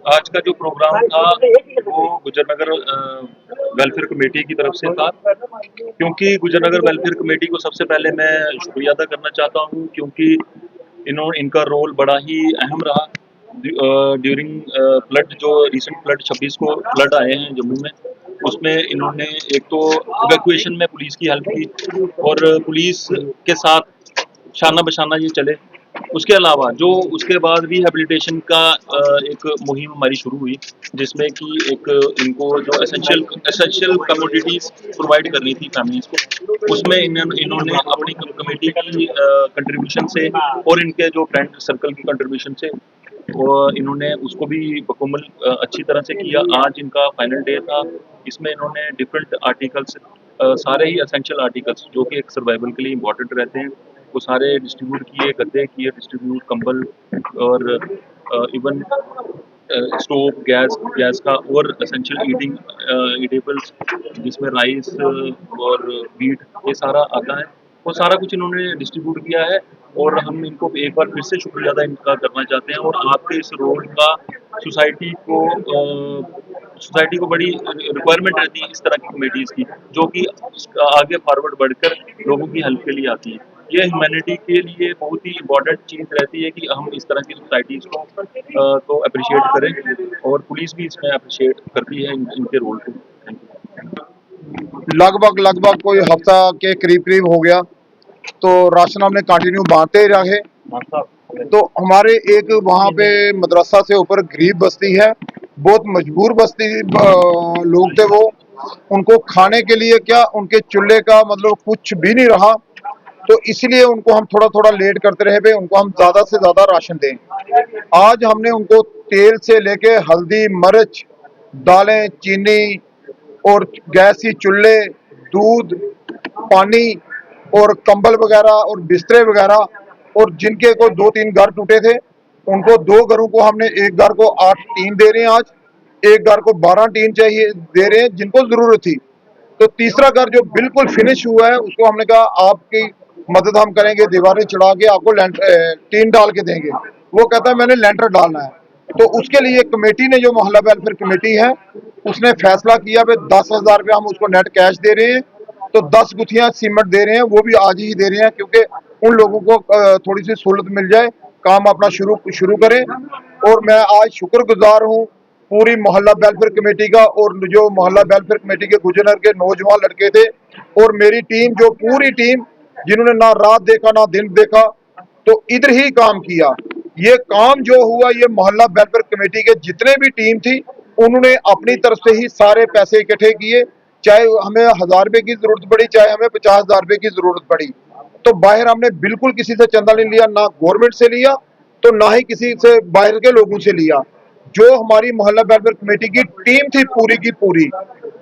आज का जो प्रोग्राम था वो गुजरनगर वेलफेयर कमेटी की तरफ से था। क्योंकि गुजरनगर वेलफेयर कमेटी को सबसे पहले मैं शुक्रिया अदा करना चाहता हूँ, क्योंकि इनका रोल बड़ा ही अहम रहा ड्यूरिंग फ्लड, जो रिसेंट फ्लड 26 को फ्लड आए हैं जम्मू में। उसमें इन्होंने एक तो इवैक्यूएशन में पुलिस की हेल्प की और पुलिस के साथ शाना बशाना ये चले। उसके अलावा जो उसके बाद रिहैबिलिटेशन का एक मुहिम हमारी शुरू हुई, जिसमें कि एक इनको जो एसेंशियल कमोडिटीज़ प्रोवाइड करनी थी फैमिलीज़ को, उसमें इन्होंने अपनी कमेटी की कंट्रीब्यूशन से और इनके जो फ्रेंड सर्कल की कंट्रीब्यूशन से इन्होंने उसको भी बकौमल अच्छी तरह से किया। आज इनका फाइनल डे था। इसमें इन्होंने डिफरेंट आर्टिकल्स, सारे ही एसेंशियल आर्टिकल्स जो कि एक सर्वाइवल के लिए इम्पोर्टेंट रहते हैं, वो सारे डिस्ट्रीब्यूट किए, गद्दे किए डिस्ट्रीब्यूट, कंबल और इवन स्टोव, गैस का और एसेंशियल ईटिंग ईटेबल्स, जिसमें राइस और वीट ये सारा आता है, वो सारा कुछ इन्होंने डिस्ट्रीब्यूट किया है। और हम इनको एक बार फिर से शुक्रिया अदा इनका करना चाहते हैं। और आपके इस रोल का सोसाइटी को सोसाइटी को बड़ी रिक्वायरमेंट रहती है इस तरह की कमेटीज़ की, जो कि आगे फॉरवर्ड बढ़कर लोगों की हेल्प के लिए आती है। ये ह्यूमैनिटी के लिए बहुत ही इम्पोर्टेंट चीज़ रहती है कि हम इस तरह की सोसाइटीज़ को अप्रिशिएट करें, और पुलिस भी इसमें अप्रिशिएट करती है इनके रोल को। Thank you. लगभग लगभग कोई हफ्ता के करीब करीब हो गया, तो राशन हमने कंटिन्यू बांटते ही रहे। तो हमारे एक वहाँ पे मदरसा से ऊपर गरीब बस्ती है, बहुत मजबूर बस्ती लोग थे वो। उनको खाने के लिए क्या, उनके चूल्हे का मतलब कुछ भी नहीं रहा, तो इसलिए उनको हम थोड़ा थोड़ा लेट करते रहे भाई उनको हम ज्यादा से ज्यादा राशन दें। आज हमने उनको तेल से लेके हल्दी, मिर्च, दालें, चीनी और गैसी चूल्हे, दूध, पानी और कंबल वगैरह और बिस्तरे वगैरह, और जिनके को 2-3 घर टूटे थे उनको 2 घरों को हमने, एक घर को 8 टीन दे रहे हैं आज, एक घर को 12 टीन चाहिए दे रहे हैं जिनको जरूरत थी। तो तीसरा घर जो बिल्कुल फिनिश हुआ है उसको हमने कहा आपकी मदद हम करेंगे, दीवारें चढ़ा के आपको टीन डाल के देंगे। वो कहता है मैंने लेंटर डालना है। तो उसके लिए कमेटी ने, जो मोहल्ला वेलफेयर कमेटी है, उसने फैसला किया भाई 10,000 रुपया हम उसको नेट कैश दे रहे हैं। तो 10 गुत्थियां सीमेंट दे रहे हैं, वो भी आज ही दे रहे हैं, क्योंकि उन लोगों को थोड़ी सी सहूलत मिल जाए, काम अपना शुरू करें। और मैं आज शुक्रगुजार हूँ पूरी मोहल्ला वेलफेयर कमेटी का, और जो मोहल्ला वेलफेयर कमेटी के गुजरनगर के नौजवान लड़के थे और मेरी टीम, जो पूरी टीम जिन्होंने ना रात देखा ना दिन देखा, तो इधर ही काम किया। ये काम जो हुआ, ये मोहल्ला वेलफेयर कमेटी के जितने भी टीम थी उन्होंने अपनी तरफ से ही सारे पैसे इकट्ठे किए, चाहे हमें 1,000 रुपए की जरूरत पड़ी, चाहे हमें 50,000 रुपए की जरूरत पड़ी। तो बाहर हमने बिल्कुल किसी से चंदा नहीं लिया, ना गवर्नमेंट से लिया तो ना ही किसी से बाहर के लोगों से लिया। जो हमारी मोहल्ला वेलफेयर कमेटी की टीम थी पूरी की पूरी,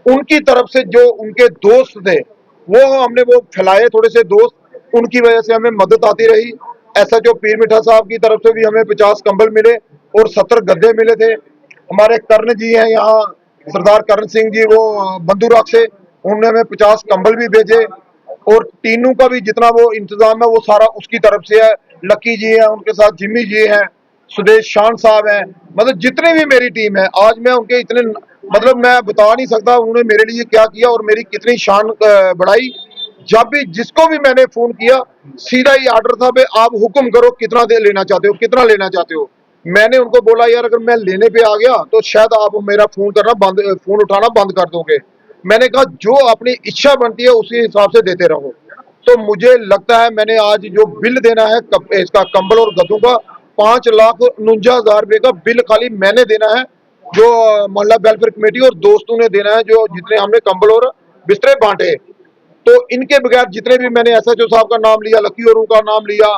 उनकी तरफ से जो उनके दोस्त थे वो हमने वो फैलाए, थोड़े से दोस्त, उनकी वजह से हमें मदद आती रही। ऐसा जो पीर मिठा साहब की तरफ से भी हमें 50 कंबल मिले और 70 गद्दे मिले थे। हमारे कर्ण जी हैं यहाँ, सरदार कर्ण सिंह जी, वो बंदूराग से, उन्होंने हमें 50 कंबल भी भेजे। और टीनू का भी जितना वो इंतजाम है वो सारा उसकी तरफ से है। लकी जी हैं, उनके साथ जिम्मी जी हैं, सुदेश शान साहब हैं, मतलब जितने भी मेरी टीम है, आज मैं उनके इतने, मतलब मैं बता नहीं सकता उन्होंने मेरे लिए क्या किया और मेरी कितनी शान बढ़ाई। जब भी जिसको भी मैंने फोन किया, सीधा ही आर्डर था भाई आप हुक्म करो कितना दे लेना चाहते हो, कितना लेना चाहते हो। मैंने उनको बोला यार अगर मैं लेने पे आ गया तो शायद आप मेरा फोन उठाना बंद कर दोगे। मैंने कहा जो अपनी इच्छा बनती है उसी हिसाब से देते रहो। तो मुझे लगता है मैंने आज जो बिल देना है इसका कंबल और गद्दों का, 5,49,000 रुपए का बिल खाली मैंने देना है, जो मोहल्ला वेलफेयर कमेटी और दोस्तों ने देना है, जो जितने हमने कंबल और बिस्तरे बांटे। तो इनके बगैर जितने भी मैंने एसएचओ साहब का नाम लिया, लकी और का नाम लिया,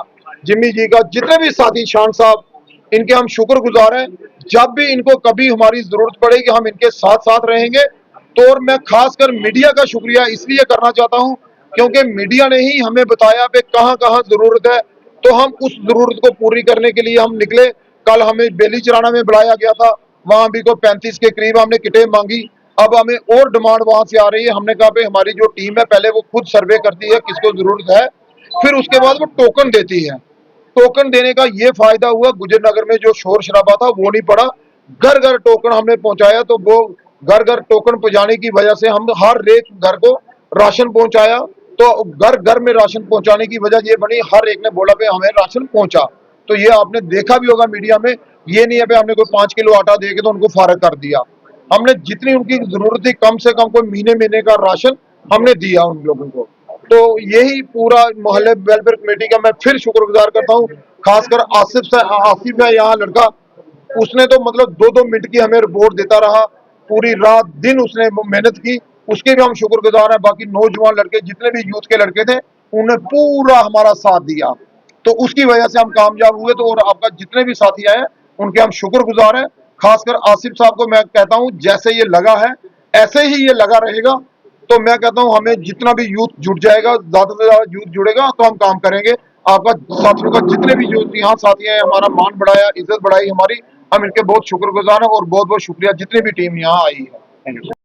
जिम्मी जी का, जितने भी साथी, शान साहब, इनके हम शुक्रगुजार हैं। जब भी इनको कभी हमारी जरूरत पड़ेगी हम इनके साथ साथ रहेंगे। तो और मैं खासकर मीडिया का शुक्रिया इसलिए करना चाहता हूं क्योंकि मीडिया ने ही हमें बताया कि कहां कहां जरूरत है, तो हम उस जरूरत को पूरी करने के लिए हम निकले। कल हमें बेली चराना में बुलाया गया था, वहां भी को 35 के करीब हमने किटें मांगी। अब हमें और डिमांड वहां से आ रही है। हमने कहा भाई हमारी जो टीम है पहले वो खुद सर्वे करती है किसको जरूरत है, फिर उसके बाद वो टोकन देती है। टोकन देने का ये फायदा हुआ, गुजरनगर में जो शोर शराबा था वो नहीं पड़ा। घर घर टोकन हमने पहुंचाया। तो वो घर घर टोकन पहुंचाने की वजह से हम हर एक घर को राशन पहुंचाया। तो घर घर में राशन पहुंचाने की वजह ये बनी, हर एक ने बोला भाई हमें राशन पहुंचा। तो ये आपने देखा भी होगा मीडिया में, ये नहीं है भाई हमने कोई 5 किलो आटा दे के तो उनको फारग कर दिया। हमने जितनी उनकी जरूरत थी कम से कम कोई महीने महीने का राशन हमने दिया उन लोगों को। तो यही पूरा मोहल्ले वेलफेयर कमेटी का मैं फिर शुक्रगुजार करता हूँ। खासकर आसिफ है यहाँ लड़का, उसने तो मतलब 2-2 मिनट की हमें रिपोर्ट देता रहा, पूरी रात दिन उसने मेहनत की, उसके भी हम शुक्रगुजार हैं। बाकी नौजवान लड़के जितने भी यूथ के लड़के थे उन्होंने पूरा हमारा साथ दिया, तो उसकी वजह से हम कामयाब हुए। तो और आपका जितने भी साथी आए उनके हम शुक्रगुजार हैं। खासकर आसिफ साहब को मैं कहता हूं जैसे ये लगा है ऐसे ही ये लगा रहेगा। तो मैं कहता हूं हमें जितना भी यूथ जुट जाएगा, ज्यादा से ज्यादा यूथ जुड़ेगा तो हम काम करेंगे। आपका साथियों का जितने भी यूथ यहाँ साथी हैं, हमारा मान बढ़ाया, इज्जत बढ़ाई हमारी, हम इनके बहुत शुक्रगुजार हैं और बहुत बहुत शुक्रिया जितनी भी टीम यहाँ आई है।